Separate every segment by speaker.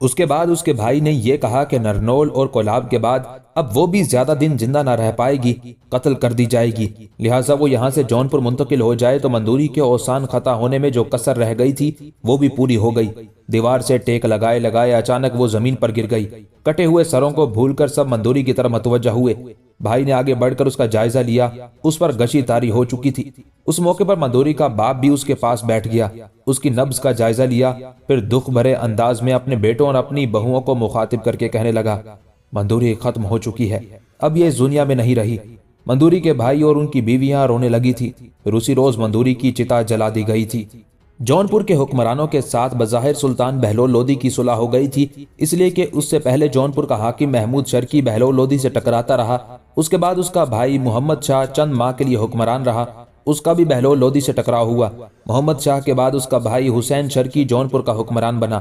Speaker 1: اس کے بعد اس کے بھائی نے یہ کہا کہ نرنول اور کولاب کے بعد اب وہ بھی زیادہ دن زندہ نہ رہ پائے گی، قتل کر دی جائے گی، لہٰذا وہ یہاں سے جون پور منتقل ہو جائے تو مندوری کے اوسان خطا ہونے میں جو کسر رہ گئی تھی وہ بھی پوری ہو گئی۔ دیوار سے ٹیک لگائے لگائے اچانک وہ زمین پر گر گئی۔ کٹے ہوئے سروں کو بھول کر سب مندوری کی طرف متوجہ ہوئے۔ بھائی نے آگے بڑھ کر اس کا جائزہ لیا، اس پر گشی تاری ہو چکی تھی۔ اس موقع پر مندوری کا باپ بھی اس کے پاس بیٹھ گیا، اس کی نبض کا جائزہ لیا، پھر دکھ بھرے انداز میں اپنے بیٹوں اور اپنی بہوؤں کو مخاطب کر کے کہنے لگا، مندوری ختم ہو چکی ہے، اب یہ اس دنیا میں نہیں رہی۔ مندوری کے بھائی اور ان کی بیویاں رونے لگی تھی۔ پھر اسی روز مندوری کی چتا جلا دی گئی تھی۔ جون پور کے حکمرانوں کے ساتھ بظاہر سلطان بہلول لودھی کی صلح ہو گئی تھی، اس لیے کہ اس سے پہلے جون پور کا حاکم محمود شرکی بہلول لودھی سے ٹکراتا رہا۔ اس کے بعد اس کا بھائی محمد شاہ چند ماہ کے لیے حکمران رہا، اس کا بھی بہلول لودھی سے ٹکراؤ ہوا۔ محمد شاہ کے بعد اس کا بھائی حسین شرکی جون پور کا حکمران بنا۔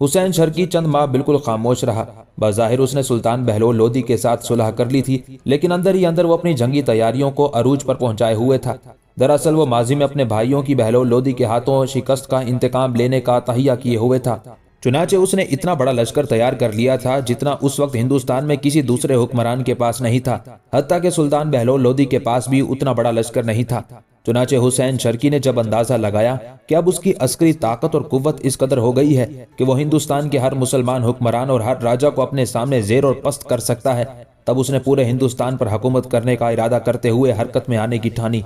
Speaker 1: حسین شرکی چند ماہ بالکل خاموش رہا۔ بظاہر اس نے سلطان بہلول لودھی کے ساتھ صلح کر لی تھی، لیکن اندر ہی اندر وہ اپنی جنگی تیاریوں کو عروج پر پہنچائے ہوئے تھا۔ دراصل وہ ماضی میں اپنے بھائیوں کی بہلول لودھی کے ہاتھوں شکست کا انتقام لینے کا تہیہ کیے ہوئے تھا۔ چنانچہ اس نے اتنا بڑا لشکر تیار کر لیا تھا جتنا اس وقت ہندوستان میں کسی دوسرے حکمران کے پاس نہیں تھا، حتیٰ کہ سلطان بہلول لودھی کے پاس بھی اتنا بڑا لشکر نہیں تھا۔ چنانچہ حسین شرکی نے جب اندازہ لگایا کہ اب اس کی عسکری طاقت اور قوت اس قدر ہو گئی ہے کہ وہ ہندوستان کے ہر مسلمان حکمران اور ہر راجہ کو اپنے سامنے زیر اور پست کر سکتا ہے، تب اس نے پورے ہندوستان پر حکومت کرنے کا ارادہ کرتے ہوئے حرکت میں آنے کی ٹھانی،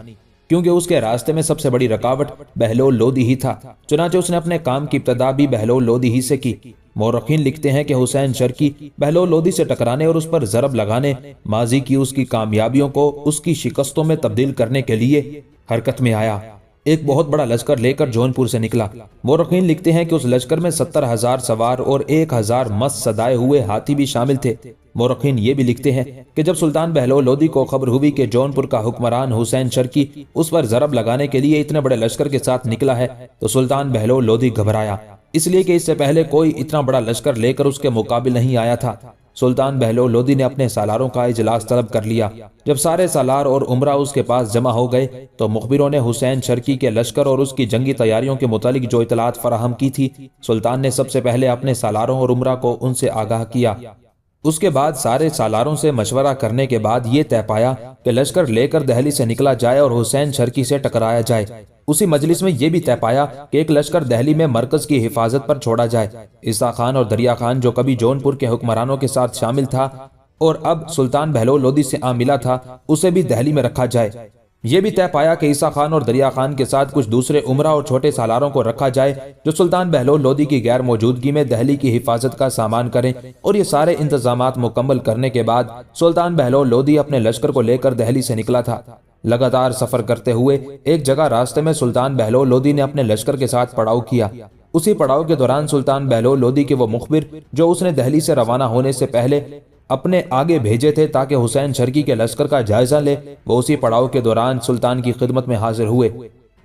Speaker 1: کیونکہ اس کے راستے میں سب سے بڑی رکاوٹ بہلول لودھی ہی تھا۔ چنانچہ اس نے اپنے کام کی ابتدا بھی بہلول لودھی ہی سے کی۔ مورخین لکھتے ہیں کہ حسین شرکی بہلول لودھی سے ٹکرانے اور اس پر ضرب لگانے، ماضی کی اس کی کامیابیوں کو اس کی شکستوں میں تبدیل کرنے کے لیے حرکت میں آیا۔ ایک بہت بڑا لشکر لے کر جون پور سے نکلا۔ مورخین لکھتے ہیں کہ اس لشکر میں 70,000 سوار اور 1,000 مست سدائے ہوئے ہاتھی بھی شامل تھے۔ مورخین یہ بھی لکھتے ہیں کہ جب سلطان بہلول لودھی کو خبر ہوئی کہ جون پور کا حکمران حسین شرکی اس پر ضرب لگانے کے لیے اتنے بڑے لشکر کے ساتھ نکلا ہے تو سلطان بہلول لودھی گھبرایا، اس لیے کہ اس سے پہلے کوئی اتنا بڑا لشکر لے کر اس کے مقابل نہیں آیا تھا۔ سلطان بہلول لودھی نے اپنے سالاروں کا اجلاس طلب کر لیا۔ جب سارے سالار اور عمرہ اس کے پاس جمع ہو گئے تو مخبروں نے حسین شرکی کے لشکر اور اس کی جنگی تیاریوں کے متعلق جو اطلاعات فراہم کی تھی، سلطان نے سب سے پہلے اپنے سالاروں اور عمرہ کو ان سے آگاہ کیا۔ اس کے بعد سارے سالاروں سے مشورہ کرنے کے بعد یہ طے پایا کہ لشکر لے کر دہلی سے نکلا جائے اور حسین شرکی سے ٹکرایا جائے۔ اسی مجلس میں یہ بھی طے پایا کہ ایک لشکر دہلی میں مرکز کی حفاظت پر چھوڑا جائے۔ عیسیٰ خان اور دریا خان جو کبھی جون پور کے حکمرانوں کے ساتھ شامل تھا اور اب سلطان بہلول لودھی سے ملا تھا، اسے بھی دہلی میں رکھا جائے۔ یہ بھی طے پایا کہ عیسیٰ خان اور دریا خان کے ساتھ کچھ دوسرے عمرہ اور چھوٹے سالاروں کو رکھا جائے جو سلطان بہلول لودھی کی غیر موجودگی میں دہلی کی حفاظت کا سامان کریں، اور یہ سارے انتظامات مکمل کرنے کے بعد سلطان بہلول لودھی اپنے لشکر کو لے کر دہلی سے نکلا تھا۔ لگاتار سفر کرتے ہوئے ایک جگہ راستے میں سلطان بہلول لودھی نے اپنے لشکر کے ساتھ پڑاؤ کیا۔ اسی پڑاؤ کے دوران سلطان بہلول لودھی کے وہ مخبر جو اس نے دہلی سے روانہ ہونے سے پہلے اپنے آگے بھیجے تھے تاکہ حسین شرکی کے لشکر کا جائزہ لے، وہ اسی پڑاؤ کے دوران سلطان کی خدمت میں حاضر ہوئے۔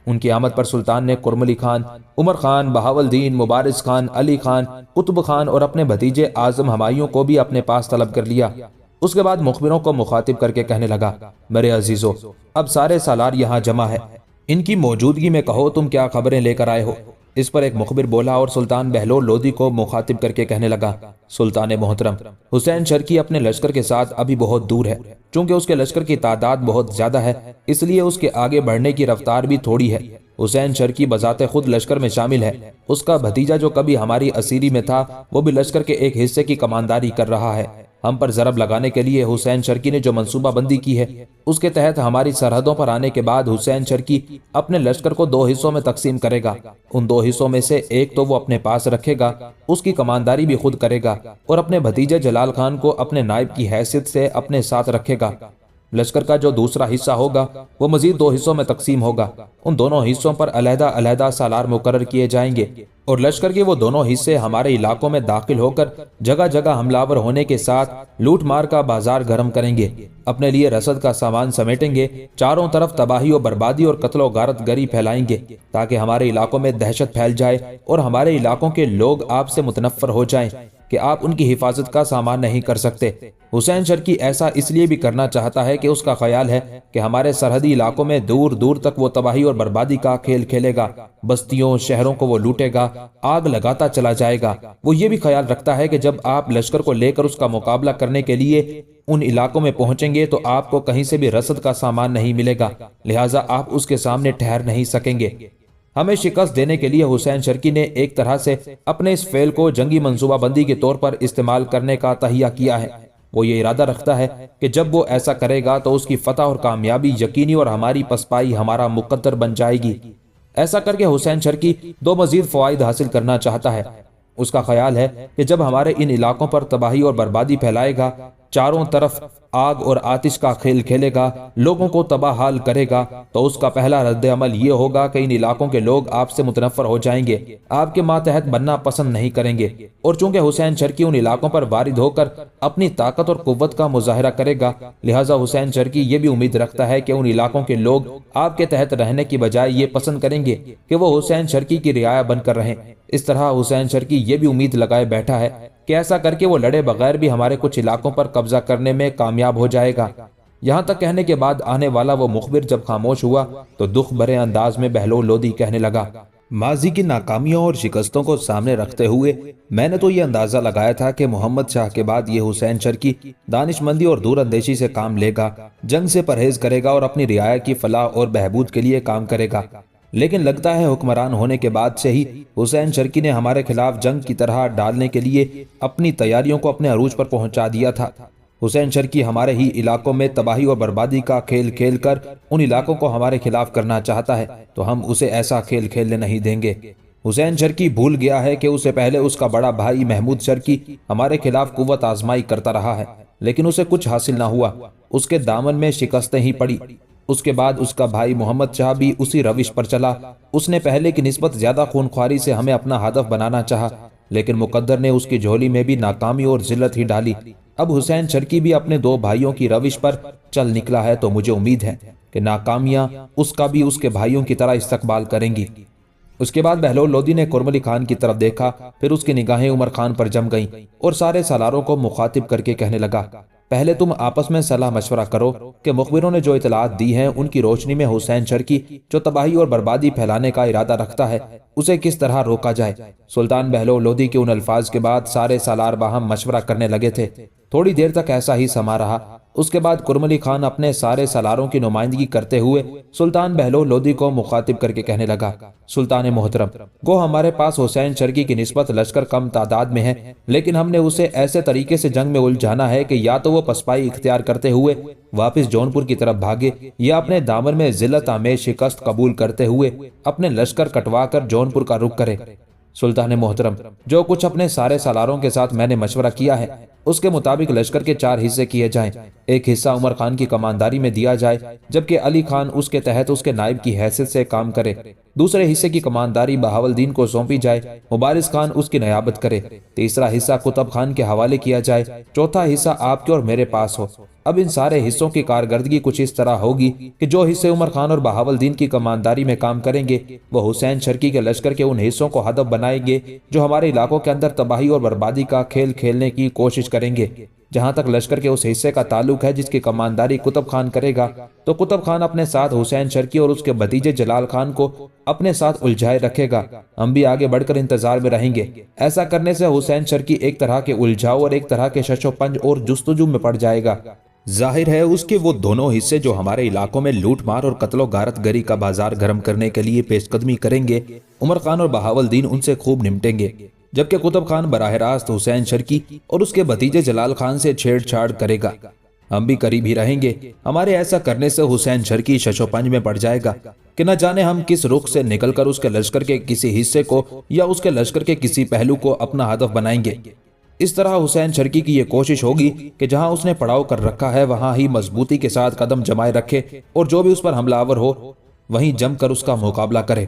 Speaker 1: ان کی آمد پر سلطان نے کرملی خان، عمر خان، بہاولدین، مبارز خان، علی خان، قطب خان اور اپنے بھتیجے اعظم ہمایوں کو بھی اپنے پاس طلب کر لیا۔ اس کے بعد مخبروں کو مخاطب کر کے کہنے لگا، میرے عزیزو، اب سارے سالار یہاں جمع ہے، ان کی موجودگی میں کہو تم کیا خبریں لے کر آئے ہو۔ اس پر ایک مخبر بولا اور سلطان بہلول لودھی کو مخاطب کر کے کہنے لگا، سلطان محترم، حسین شرکی اپنے لشکر کے ساتھ ابھی بہت دور ہے، چونکہ اس کے لشکر کی تعداد بہت زیادہ ہے، اس لیے اس کے آگے بڑھنے کی رفتار بھی تھوڑی ہے۔ حسین شرکی بذات خود لشکر میں شامل ہے، اس کا بھتیجا جو کبھی ہماری اسیری میں تھا وہ بھی لشکر کے ایک حصے کی کمانداری کر رہا ہے۔ ہم پر ضرب لگانے کے لیے حسین شرکی نے جو منصوبہ بندی کی ہے، اس کے تحت ہماری سرحدوں پر آنے کے بعد حسین شرکی اپنے لشکر کو 2 حصوں میں تقسیم کرے گا۔ ان 2 حصوں میں سے ایک تو وہ اپنے پاس رکھے گا، اس کی کمانداری بھی خود کرے گا، اور اپنے بھتیجے جلال خان کو اپنے نائب کی حیثیت سے اپنے ساتھ رکھے گا۔ لشکر کا جو دوسرا حصہ ہوگا وہ مزید 2 حصوں میں تقسیم ہوگا۔ ان دونوں حصوں پر علیحدہ علیحدہ سالار مقرر کیے جائیں گے، اور لشکر کے وہ دونوں حصے ہمارے علاقوں میں داخل ہو کر جگہ جگہ حملہ آور ہونے کے ساتھ لوٹ مار کا بازار گرم کریں گے، اپنے لیے رسد کا سامان سمیٹیں گے، چاروں طرف تباہی و بربادی اور قتل و غارت گری پھیلائیں گے تاکہ ہمارے علاقوں میں دہشت پھیل جائے اور ہمارے علاقوں کے لوگ آپ سے متنفر ہو جائیں۔ کہ آپ ان کی حفاظت کا سامان نہیں کر سکتے۔ حسین شرکی ایسا اس لیے بھی کرنا چاہتا ہے کہ اس کا خیال ہے کہ ہمارے سرحدی علاقوں میں دور دور تک وہ تباہی اور بربادی کا کھیل کھیلے گا، بستیوں شہروں کو وہ لوٹے گا، آگ لگاتا چلا جائے گا۔ وہ یہ بھی خیال رکھتا ہے کہ جب آپ لشکر کو لے کر اس کا مقابلہ کرنے کے لیے ان علاقوں میں پہنچیں گے تو آپ کو کہیں سے بھی رسد کا سامان نہیں ملے گا، لہٰذا آپ اس کے سامنے ٹھہر نہیں سکیں گے۔ ہمیں شکست دینے کے لیے حسین شرکی نے ایک طرح سے اپنے اس فعل کو جنگی منصوبہ بندی کے طور پر استعمال کرنے کا تہیہ کیا ہے۔ وہ یہ ارادہ رکھتا ہے کہ جب وہ ایسا کرے گا تو اس کی فتح اور کامیابی یقینی اور ہماری پسپائی ہمارا مقدر بن جائے گی۔ ایسا کر کے حسین شرکی دو مزید فوائد حاصل کرنا چاہتا ہے۔ اس کا خیال ہے کہ جب ہمارے ان علاقوں پر تباہی اور بربادی پھیلائے گا، چاروں طرف آگ اور آتش کا کھیل کھیلے گا، لوگوں کو تباہ حال کرے گا، تو اس کا پہلا رد عمل یہ ہوگا کہ ان علاقوں کے لوگ آپ سے متنفر ہو جائیں گے، آپ کے ماتحت بننا پسند نہیں کریں گے۔ اور چونکہ حسین شرکی ان علاقوں پر وارد ہو کر اپنی طاقت اور قوت کا مظاہرہ کرے گا، لہٰذا حسین شرکی یہ بھی امید رکھتا ہے کہ ان علاقوں کے لوگ آپ کے تحت رہنے کی بجائے یہ پسند کریں گے کہ وہ حسین شرکی کی رعایا بن کر رہیں۔ اس طرح حسین شرکی یہ بھی امید لگائے بیٹھا ہے کہ ایسا کر کے وہ لڑے بغیر بھی ہمارے کچھ علاقوں پر قبضہ کرنے میں کامیاب ہو جائے گا۔ یہاں تک کہنے کے بعد آنے والا وہ مخبر جب خاموش ہوا تو دکھ بھرے انداز میں بہلول لودھی کہنے لگا، ماضی کی ناکامیوں اور شکستوں کو سامنے رکھتے ہوئے میں نے تو یہ اندازہ لگایا تھا کہ محمد شاہ کے بعد یہ حسین شرکی دانش مندی اور دور اندیشی سے کام لے گا، جنگ سے پرہیز کرے گا اور اپنی رعایا کی فلاح اور بہبود کے لیے کام کرے گا۔ لیکن لگتا ہے حکمران ہونے کے بعد سے ہی حسین شرکی نے ہمارے خلاف جنگ کی طرح ڈالنے کے لیے اپنی تیاریوں کو اپنے عروج پر پہنچا دیا تھا۔ حسین شرکی ہمارے ہی علاقوں میں تباہی اور بربادی کا کھیل کھیل کر ان علاقوں کو ہمارے خلاف کرنا چاہتا ہے، تو ہم اسے ایسا کھیل کھیلنے نہیں دیں گے۔ حسین شرکی بھول گیا ہے کہ اسے پہلے اس کا بڑا بھائی محمود شرکی ہمارے خلاف قوت آزمائی کرتا رہا ہے، لیکن اسے کچھ حاصل نہ ہوا، اس کے دامن میں شکستیں ہی پڑی۔ اس کے بعد اس کا بھائی محمد شاہ بھی اسی روش پر چلا، اس نے پہلے کی نسبت زیادہ خونخواری سے ہمیں اپنا ہدف بنانا چاہا، لیکن مقدر نے اس کی جھولی میں بھی ناکامی اور ذلت ہی ڈالی۔ اب حسین شرکی بھی اپنے دو بھائیوں کی روش پر چل نکلا ہے، تو مجھے امید ہے کہ ناکامیاں اس کا بھی اس کے بھائیوں کی طرح استقبال کریں گی۔ اس کے بعد بہلول لودھی نے کرم علی خان کی طرف دیکھا، پھر اس کی نگاہیں عمر خان پر جم گئیں اور سارے سالاروں کو مخاطب کر کے کہنے لگا، پہلے تم آپس میں صلاح مشورہ کرو کہ مخبروں نے جو اطلاعات دی ہیں ان کی روشنی میں حسین شرکی جو تباہی اور بربادی پھیلانے کا ارادہ رکھتا ہے اسے کس طرح روکا جائے۔ سلطان بہلول لودھی کے ان الفاظ کے بعد سارے سالار باہم مشورہ کرنے لگے تھے۔ تھوڑی دیر تک ایسا ہی سما رہا۔ اس کے بعد کرم علی خان اپنے سارے سالاروں کی نمائندگی کرتے ہوئے سلطان بہلول لودھی کو مخاطب کر کے کہنے لگا، سلطان محترم، گو ہمارے پاس حسین شرکی کی نسبت لشکر کم تعداد میں ہے، لیکن ہم نے اسے ایسے طریقے سے جنگ میں الجھانا ہے کہ یا تو وہ پسپائی اختیار کرتے ہوئے واپس جونپور کی طرف بھاگے، یا اپنے دامن میں ذلت آمیز شکست قبول کرتے ہوئے اپنے لشکر کٹوا کر جونپور کا رخ کرے۔ سلطان محترم، جو کچھ اپنے سارے سالاروں کے ساتھ میں نے مشورہ کیا ہے اس کے مطابق لشکر کے 4 حصے کیے جائیں۔ ایک حصہ عمر خان کی کمانداری میں دیا جائے، جبکہ علی خان اس کے تحت اس کے نائب کی حیثیت سے کام کرے۔ دوسرے حصے کی کمانداری بہاولدین کو سونپی جائے، مبارز خان اس کی نیابت کرے۔ تیسرا حصہ قطب خان کے حوالے کیا جائے، چوتھا حصہ آپ کے اور میرے پاس ہو۔ اب ان سارے حصوں کی کارکردگی کچھ اس طرح ہوگی کہ جو حصے عمر خان اور بہاولدین کی کمانداری میں کام کریں گے وہ حسین شرکی کے لشکر کے ان حصوں کو ہدف بنائیں گے جو ہمارے علاقوں کے اندر تباہی اور بربادی کا کھیل کھیلنے کی کوشش کریں گے۔ جہاں تک لشکر کے اس حصے کا تعلق ہے جس کی کمانداری قطب خان کرے گا، تو قطب خان اپنے ساتھ حسین شرکی اور اس کے بھتیجے جلال خان کو اپنے ساتھ الجھائے رکھے گا۔ ہم بھی آگے بڑھ کر انتظار میں رہیں گے۔ ایسا کرنے سے حسین شرکی ایک طرح کے الجھاؤ اور ایک طرح کے شش و پنج اور جستجو میں پڑ جائے گا۔ ظاہر ہے اس کے وہ دونوں حصے جو ہمارے علاقوں میں لوٹ مار اور قتل و غارت گری کا بازار گرم کرنے کے لیے پیش قدمی کریں گے، عمر خان اور بہاولدین ان سے خوب نمٹیں گے، جبکہ قطب خان براہ راست حسین شرکی اور اس کے بھتیجے جلال خان سے چھیڑ چھاڑ کرے گا۔ ہم بھی قریب ہی رہیں گے۔ ہمارے ایسا کرنے سے حسین شرکی شش و پنج میں پڑ جائے گا کہ نہ جانے ہم کس رخ سے نکل کر اس کے لشکر کے کسی حصے کو یا اس کے لشکر کے کسی پہلو کو اپنا ہدف بنائیں گے۔ اس طرح حسین شرکی کی یہ کوشش ہوگی کہ جہاں اس نے پڑاؤ کر رکھا ہے وہاں ہی مضبوطی کے ساتھ قدم جمائے رکھے اور جو بھی اس پر حملہ آور ہو وہیں جم کر اس کا مقابلہ کرے۔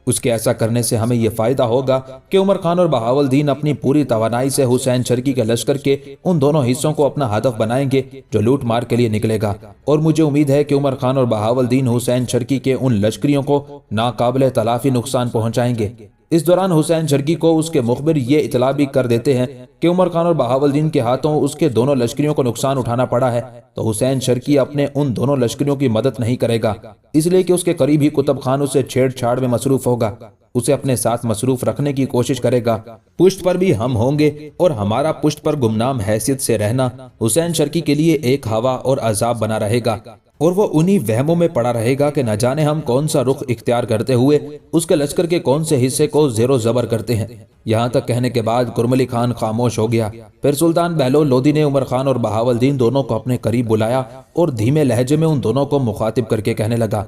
Speaker 1: اس کے ایسا کرنے سے ہمیں یہ فائدہ ہوگا کہ عمر خان اور بہاولدین اپنی پوری توانائی سے حسین شرکی کے لشکر کے ان دونوں حصوں کو اپنا ہدف بنائیں گے جو لوٹ مار کے لیے نکلے گا، اور مجھے امید ہے کہ عمر خان اور بہاولدین حسین شرکی کے ان لشکریوں کو ناقابل تلافی نقصان پہنچائیں گے۔ اس دوران حسین شرکی کو اس کے مخبر یہ اطلاع بھی کر دیتے ہیں کہ عمر خان اور بہاولدین کے ہاتھوں اس کے دونوں لشکریوں کو نقصان اٹھانا پڑا ہے، تو حسین شرکی اپنے ان دونوں لشکریوں کی مدد نہیں کرے گا، اس لیے کہ اس کے قریب ہی قطب خان اسے چھیڑ چھاڑ میں مصروف ہوگا، اسے اپنے ساتھ مصروف رکھنے کی کوشش کرے گا۔ پشت پر بھی ہم ہوں گے اور ہمارا پشت پر گمنام حیثیت سے رہنا حسین شرکی کے لیے ایک ہوا اور عذاب بنا رہے گا، اور وہ انہی وہموں میں پڑا رہے گا کہ نہ جانے ہم کون سا رخ اختیار کرتے ہوئے اس کے لشکر کے کون سے حصے کو زیر و زبر کرتے ہیں۔ یہاں تک کہنے کے بعد کرملی خان خاموش ہو گیا۔ پھر سلطان بہلول لودھی نے عمر خان اور بہاولدین دونوں کو اپنے قریب بلایا اور دھیمے لہجے میں ان دونوں کو مخاطب کر کے کہنے لگا،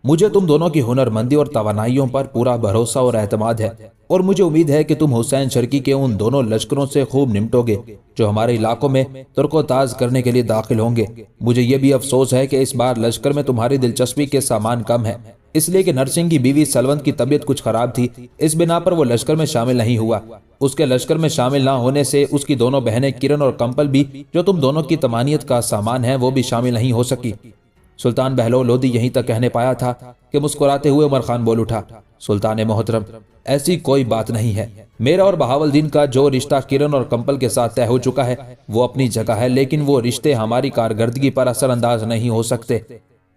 Speaker 1: مجھے تم دونوں کی ہنرمندی اور توانائیوں پر پورا بھروسہ اور اعتماد ہے، اور مجھے امید ہے کہ تم حسین شرکی کے ان دونوں لشکروں سے خوب نمٹو گے جو ہمارے علاقوں میں ترک و تاز کرنے کے لیے داخل ہوں گے۔ مجھے یہ بھی افسوس ہے کہ اس بار لشکر میں تمہاری دلچسپی کے سامان کم ہے، اس لیے کہ نرسنگھ کی بیوی سلونت کی طبیعت کچھ خراب تھی، اس بنا پر وہ لشکر میں شامل نہیں ہوا۔ اس کے لشکر میں شامل نہ ہونے سے اس کی دونوں بہنیں کرن اور کمپل بھی، جو تم دونوں کی تمانیت کا سامان ہیں، وہ بھی شامل نہیں ہو سکی۔ سلطان بہلول لودھی یہیں تک کہنے پایا تھا کہ مسکراتے ہوئے عمر خان بول اٹھا، سلطان محترم، ایسی کوئی بات نہیں ہے، میرا اور بہاولدین کا جو رشتہ کرن اور کمپل کے ساتھ طے ہو چکا ہے وہ اپنی جگہ ہے، لیکن وہ رشتے ہماری کارکردگی پر اثر انداز نہیں ہو سکتے۔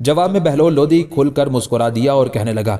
Speaker 1: جواب میں بہلول لودھی کھل کر مسکرا دیا اور کہنے لگا،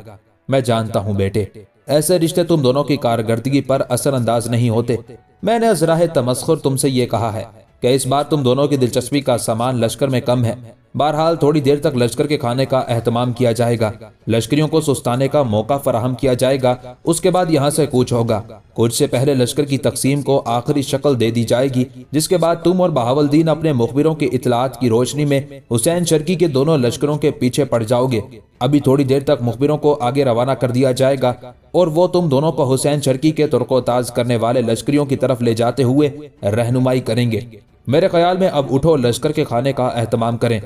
Speaker 1: میں جانتا ہوں بیٹے، ایسے رشتے تم دونوں کی کارکردگی پر اثر انداز نہیں ہوتے۔ میں نے ازراہ تمسخر تم سے یہ کہا ہے کہ اس بار تم دونوں کی دلچسپی کا سامان لشکر میں کم ہے، بہرحال تھوڑی دیر تک لشکر کے کھانے کا اہتمام کیا جائے گا، لشکریوں کو سستانے کا موقع فراہم کیا جائے گا، اس کے بعد یہاں سے کوچ ہوگا۔ کوچ سے پہلے لشکر کی تقسیم کو آخری شکل دے دی جائے گی، جس کے بعد تم اور بہاولدین اپنے مخبروں کی اطلاعات کی روشنی میں حسین شرکی کے دونوں لشکروں کے پیچھے پڑ جاؤ گے۔ ابھی تھوڑی دیر تک مخبروں کو آگے روانہ کر دیا جائے گا اور وہ تم دونوں کو حسین شرکی کے ترک و تاز کرنے والے لشکریوں کی طرف لے جاتے ہوئے رہنمائی کریں گے۔ میرے خیال میں اب اٹھو، لشکر کے کھانے کا اہتمام کریں۔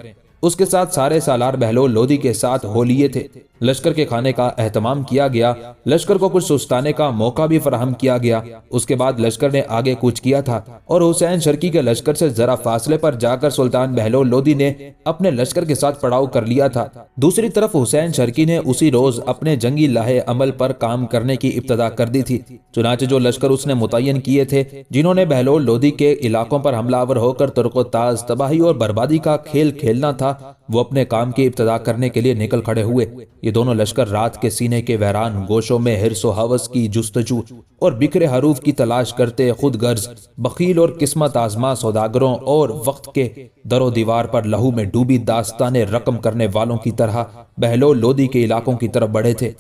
Speaker 1: اس کے ساتھ سارے سالار بہلول لودھی کے ساتھ ہو لیے تھے۔ لشکر کے کھانے کا اہتمام کیا گیا، لشکر کو کچھ سستانے کا موقع بھی فراہم کیا گیا۔ اس کے بعد لشکر نے آگے کوچ کیا تھا اور حسین شرکی کے لشکر سے ذرا فاصلے پر جا کر سلطان بہلول لودھی نے اپنے لشکر کے ساتھ پڑاؤ کر لیا تھا۔ دوسری طرف حسین شرکی نے اسی روز اپنے جنگی لاہے عمل پر کام کرنے کی ابتدا کر دی تھی۔ چنانچہ جو لشکر اس نے متعین کیے تھے، جنہوں نے بہلول لودھی کے علاقوں پر حملہ آور ہو کر ترک و تاز، تباہی اور بربادی کا کھیل کھیلنا تھا، وہ اپنے کام کی ابتدا کرنے کے لیے نکل کھڑے ہوئے۔ یہ دونوں لشکر رات کے سینے کے ویران گوشوں میں حرص و ہوس کی جستجو اور بکھرے حروف کی تلاش کرتے، خود غرض، بخیل اور قسمت آزما سوداگروں اور وقت کے در و دیوار پر لہو میں ڈوبی داستان رقم کرنے والوں کی طرح بہلول لودھی کے علاقوں کی طرف بڑھے تھے۔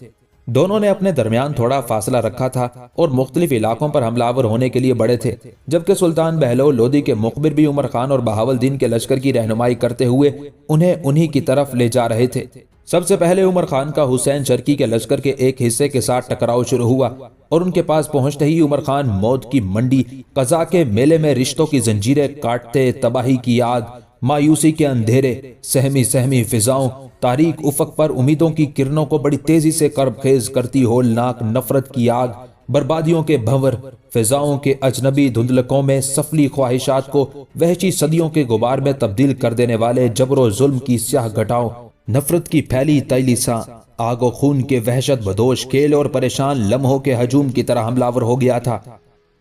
Speaker 1: دونوں نے اپنے درمیان تھوڑا فاصلہ رکھا تھا اور مختلف علاقوں پر حملہ آور ہونے کے لیے بڑھے تھے، جبکہ سلطان بہلول لودھی کے مخبر بھی عمر خان اور بہاولدین کے لشکر کی رہنمائی کرتے ہوئے انہیں انہی کی طرف لے جا رہے تھے۔ سب سے پہلے عمر خان کا حسین شرکی کے لشکر کے ایک حصے کے ساتھ ٹکراؤ شروع ہوا اور ان کے پاس پہنچتے ہی عمر خان موت کی منڈی، قضا کے میلے میں رشتوں کی زنجیریں کاٹتے، تباہی کی آگ، مایوسی کے اندھیرے، سہمی سہمی فضاؤں، تاریک افق پر امیدوں کی کرنوں کو بڑی تیزی سے کرب خیز کرتی ہولناک نفرت کی آگ، بربادیوں کے بھنور، فضاؤں کے اجنبی دھندلکوں میں سفلی خواہشات کو وحشی صدیوں کے غبار میں تبدیل کر دینے والے جبر و ظلم کی سیاہ گھٹاؤں، نفرت کی پھیلی تیلی سا آگ و خون کے وحشت بدوش کھیل اور پریشان لمحوں کے ہجوم کی طرح حملہ آور ہو گیا تھا۔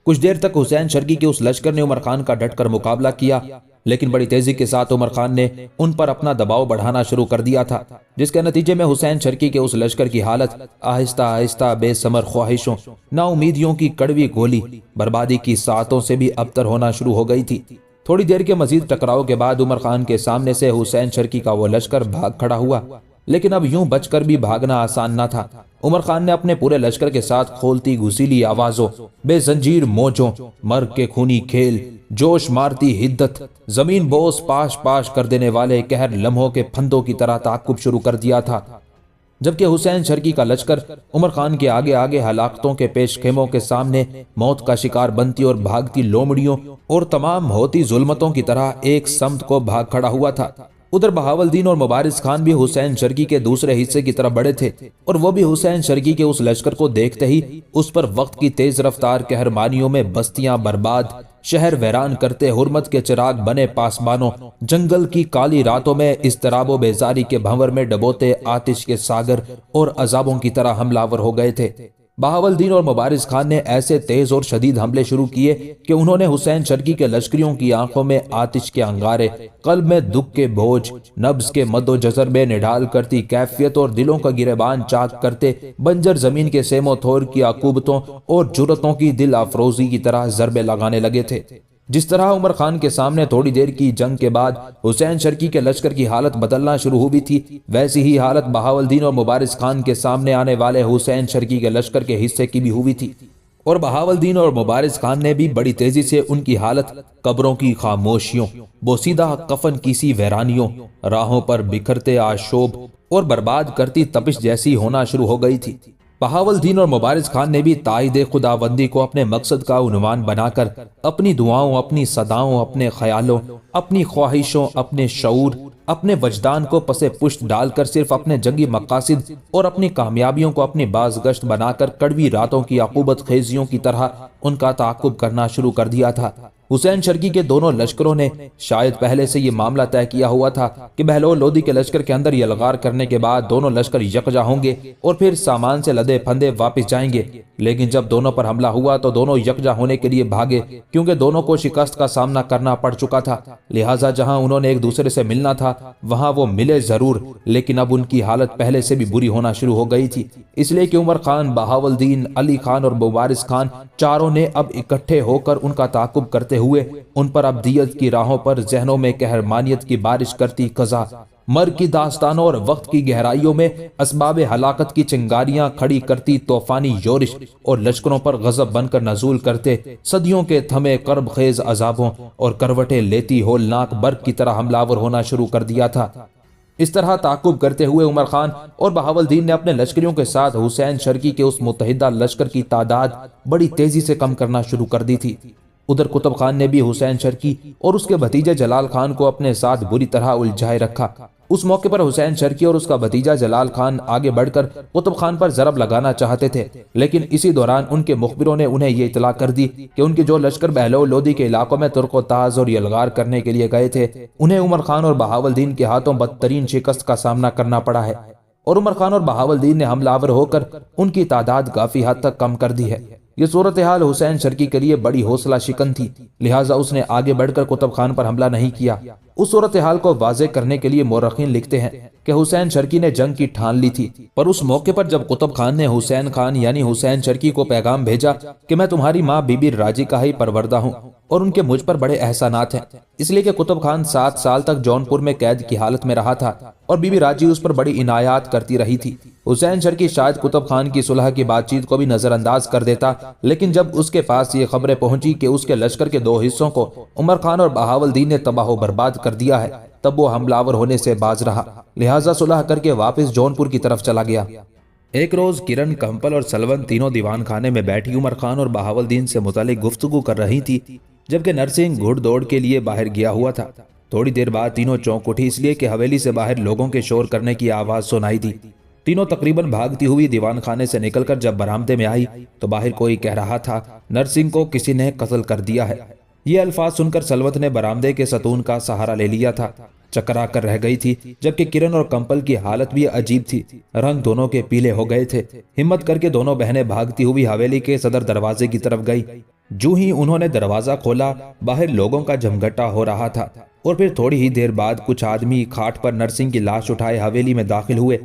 Speaker 1: کچھ دیر تک حسین شرکی کے اس لشکر نے عمر خان کا ڈٹ کر مقابلہ کیا، لیکن بڑی تیزی کے ساتھ عمر خان نے ان پر اپنا دباؤ بڑھانا شروع کر دیا تھا، جس کے نتیجے میں حسین شرکی کے اس لشکر کی حالت آہستہ آہستہ بے ثمر خواہشوں، نا امیدیوں کی کڑوی گولی، بربادی کی ساعتوں سے بھی ابتر ہونا شروع ہو گئی تھی۔ تھوڑی دیر کے مزید ٹکراؤ کے بعد عمر خان کے سامنے سے حسین شرکی کا وہ لشکر بھاگ کھڑا ہوا، لیکن اب یوں بچ کر بھی بھاگنا آسان نہ تھا۔ عمر خان نے اپنے پورے لشکر کے ساتھ کھولتی گھسیلی آوازوں، بے زنجیر موجوں، مرگ کے خونی کھیل، جوش مارتی حدت، زمین بوس پاش پاش کر دینے والے قہر لمحوں کے پھندوں کی طرح تعاقب شروع کر دیا تھا، جبکہ حسین شرکی کا لشکر عمر خان کے آگے آگے ہلاکتوں کے پیش خیموں کے سامنے موت کا شکار بنتی اور بھاگتی لومڑیوں اور تمام ہوتی ظلمتوں کی طرح ایک سمت کو بھاگ کھڑا ہوا تھا۔ ادھر بہاولدین اور مبارز خان بھی حسین شرکی کے دوسرے حصے کی طرف بڑھے تھے، اور وہ بھی حسین شرکی کے اس لشکر کو دیکھتے ہی اس پر وقت کی تیز رفتار قہرمانیوں میں بستیاں برباد، شہر ویران کرتے، حرمت کے چراغ بنے پاسبانوں، جنگل کی کالی راتوں میں اضطراب و بیزاری کے بھنور میں ڈبوتے آتش کے ساگر اور عذابوں کی طرح حملہ آور ہو گئے تھے۔ بہاولدین اور مبارز خان نے ایسے تیز اور شدید حملے شروع کیے کہ انہوں نے حسین شرکی کے لشکریوں کی آنکھوں میں آتش کے انگارے، قلب میں دکھ کے بوجھ، نبض کے مد و جزر میں نڈال کرتی کیفیت اور دلوں کا گریبان چاک کرتے بنجر زمین کے سیم و تھور کی عقوبتوں اور جرتوں کی دل افروزی کی طرح ضربے لگانے لگے تھے۔ جس طرح عمر خان کے سامنے تھوڑی دیر کی جنگ کے بعد حسین شرکی کے لشکر کی حالت بدلنا شروع ہوئی تھی، ویسی ہی حالت بہاولدین اور مبارز خان کے سامنے آنے والے حسین شرکی کے لشکر کے حصے کی بھی ہوئی تھی، اور بہاولدین اور مبارز خان نے بھی بڑی تیزی سے ان کی حالت قبروں کی خاموشیوں، بوسیدہ کفن کیسی ویرانیوں، راہوں پر بکھرتے آشوب اور برباد کرتی تپش جیسی ہونا شروع ہو گئی تھی۔ بہاولدین اور مبارز خان نے بھی تائید خداوندی کو اپنے مقصد کا عنوان بنا کر اپنی دعاؤں، اپنی صداؤں، اپنے خیالوں، اپنی خواہشوں، اپنے شعور، اپنے وجدان کو پس پشت ڈال کر صرف اپنے جنگی مقاصد اور اپنی کامیابیوں کو اپنی بازگشت بنا کر کڑوی راتوں کی عقوبت خیزیوں کی طرح ان کا تعاقب کرنا شروع کر دیا تھا۔ حسین شرکی کے دونوں لشکروں نے شاید پہلے سے یہ معاملہ طے کیا ہوا تھا کہ بہلول لودھی کے لشکر کے اندر یلغار کرنے کے بعد دونوں لشکر یکجا ہوں گے اور پھر سامان سے لدے پھندے واپس جائیں گے، لیکن جب دونوں پر حملہ ہوا تو دونوں یکجا ہونے کے لیے بھاگے، کیونکہ دونوں کو شکست کا سامنا کرنا پڑ چکا تھا، لہٰذا جہاں انہوں نے ایک دوسرے سے ملنا تھا وہاں وہ ملے ضرور، لیکن اب ان کی حالت پہلے سے بھی بری ہونا شروع ہو گئی تھی، اس لیے کہ عمر خان، بہاولدین، علی خان اور مبارز خان چاروں نے اب اکٹھے ہو کر ان کا تعاقب کرتے ہوئے ان پر ابدیت کی راہوں پر ذہنوں میں قہرمانیت کی بارش کرتی قضا، مرگ کی داستانوں اور وقت کی گہرائیوں میں اسباب ہلاکت کی چنگاریاں کھڑی کرتی طوفانی یورش اور لشکروں پر غضب بن کر نزول کرتے صدیوں کے تھمے کرب خیز عذابوں اور کروٹیں لیتی ہولناک برق کی طرح حملہ آور ہونا شروع کر دیا تھا۔ اس طرح تعاقب کرتے ہوئے عمر خان اور بہاولدین نے اپنے لشکریوں کے ساتھ حسین شرکی کے اس متحدہ لشکر کی تعداد بڑی تیزی سے کم کرنا شروع کر دی تھی۔ ادھر قطب خان نے بھی حسین شرکی اور اس کے بھتیجے جلال خان کو اپنے ساتھ بری طرح الجھائے رکھا۔ اس موقع پر حسین شرکی اور اس کا بھتیجا جلال خان آگے بڑھ کر قطب خان پر ضرب لگانا چاہتے تھے، لیکن اسی دوران ان کے مخبروں نے انہیں یہ اطلاع کر دی کہ ان کے جو لشکر بہلول لودھی کے علاقوں میں ترک و تاز اور یلغار کرنے کے لیے گئے تھے انہیں عمر خان اور بہاولدین کے ہاتھوں بدترین شکست کا سامنا کرنا پڑا ہے، اور عمر خان اور بہاولدین نے حملہ آور ہو کر ان کی تعداد کافی حد تک کم کر دی ہے۔ یہ صورتحال حسین شرکی کے لیے بڑی حوصلہ شکن تھی، لہٰذا اس نے آگے بڑھ کر قطب خان پر حملہ نہیں کیا۔ اس صورتحال کو واضح کرنے کے لیے مورخین لکھتے ہیں کہ حسین شرکی نے جنگ کی ٹھان لی تھی، پر اس موقع پر جب قطب خان نے حسین خان یعنی حسین شرکی کو پیغام بھیجا کہ میں تمہاری ماں بی بی راجی کا ہی پروردہ ہوں اور ان کے مجھ پر بڑے احسانات ہیں، اس لیے کہ قطب خان 7 سال تک جونپور میں قید کی حالت میں رہا تھا اور بی بی راجی اس پر بڑی عنایات کرتی رہی تھی، حسین شرکی شاید قطب خان کی صلح کی بات چیت کو بھی نظر انداز کر دیتا، لیکن جب اس کے پاس یہ خبریں پہنچی کہ اس کے لشکر کے 2 حصوں کو عمر خان اور بہاولدین نے تباہ و برباد کر دیا ہے، تب وہ حملہ آور ہونے سے باز رہا، لہٰذا صلح کر کے واپس جونپور کی طرف چلا گیا۔ ایک روز کرن، کمپل اور سلون تینوں دیوان خانے میں بیٹھی عمر خان اور بہاولدین سے متعلق گفتگو کر رہی تھی، جبکہ نرسنگ گھڑ دوڑ کے لیے باہر گیا ہوا تھا۔ تھوڑی دیر بعد تینوں چونک اٹھی، اس لیے کہ حویلی سے باہر لوگوں کے شور کرنے کی آواز سنائی دی۔ تینوں تقریباً بھاگتی ہوئی دیوان خانے سے نکل کر جب برآمدے میں آئی تو باہر کوئی کہہ رہا تھا، نرسنگ کو کسی نے قتل کر دیا ہے۔ یہ الفاظ سن کر سلوت نے برآمدے کے ستون کا سہارا لے لیا تھا، چکرا کر رہ گئی تھی، جبکہ کرن اور کمپل کی حالت بھی عجیب تھی، رنگ دونوں کے پیلے ہو گئے تھے۔ ہمت کر کے دونوں بہنیں بھاگتی ہوئی حویلی کے صدر دروازے کی طرف گئی۔ جو ہی انہوں نے دروازہ کھولا، باہر لوگوں کا جمگٹا ہو رہا تھا، اور پھر تھوڑی ہی دیر بعد کچھ آدمی کھاٹ پر نرسنگ کی لاش اٹھائے حویلی میں داخل ہوئے۔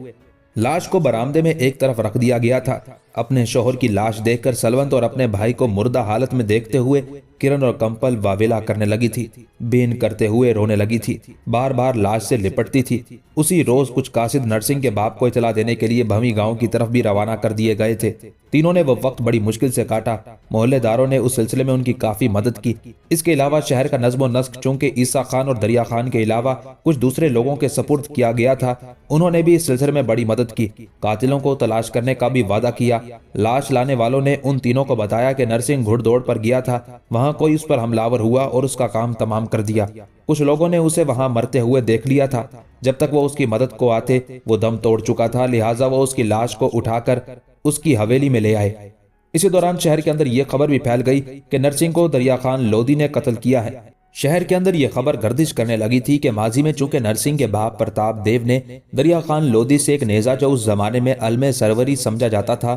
Speaker 1: لاش کو برآمدے میں ایک طرف رکھ دیا گیا تھا۔ اپنے شوہر کی لاش دیکھ کر سلونت اور اپنے بھائی کو مردہ حالت میں دیکھتے ہوئے کرن اور کمپل واویلا کرنے لگی تھی، بین کرتے ہوئے رونے لگی تھی، بار بار لاش سے لپٹتی تھی۔ اسی روز کچھ قاصد نرسنگ کے باپ کو اطلاع دینے کے لیے بھویں گاؤں کی طرف بھی روانہ کر دیے گئے تھے۔ تینوں نے وہ وقت بڑی مشکل سے کاٹا، محلے داروں نے اس سلسلے میں ان کی کافی مدد کی۔ اس کے علاوہ شہر کا نظم و نسق چونکہ عیسیٰ خان اور دریا خان کے علاوہ کچھ دوسرے لوگوں کے سپرد کیا گیا تھا، انہوں نے بھی اس سلسلے میں بڑی مدد کی، قاتلوں کو تلاش کرنے کا بھی وعدہ کیا۔ لاش لانے والوں نے ان تینوں کو بتایا کہ نرسنگ گھڑ دوڑ پر گیا تھا، وہاں کوئی اس پر حملہ آور ہوا اور اس کا کام تمام کر دیا۔ کچھ لوگوں نے اسے وہاں مرتے ہوئے دیکھ لیا تھا، جب تک وہ اس کی مدد کو آتے وہ دم توڑ چکا تھا، لہٰذا وہ اس کی لاش کو اٹھا کر اس کی حویلی میں لے آئے۔ اسی دوران شہر کے اندر یہ خبر بھی پھیل گئی کہ نرسنگ کو دریا خان لودھی نے قتل کیا ہے۔ شہر کے اندر یہ خبر گردش کرنے لگی تھی کہ ماضی میں چونکہ نرسنگ کے باپ پرتاپ دیو نے دریا خان لودھی سے ایک نیزہ جو اس زمانے میں علم سروری سمجھا جاتا تھا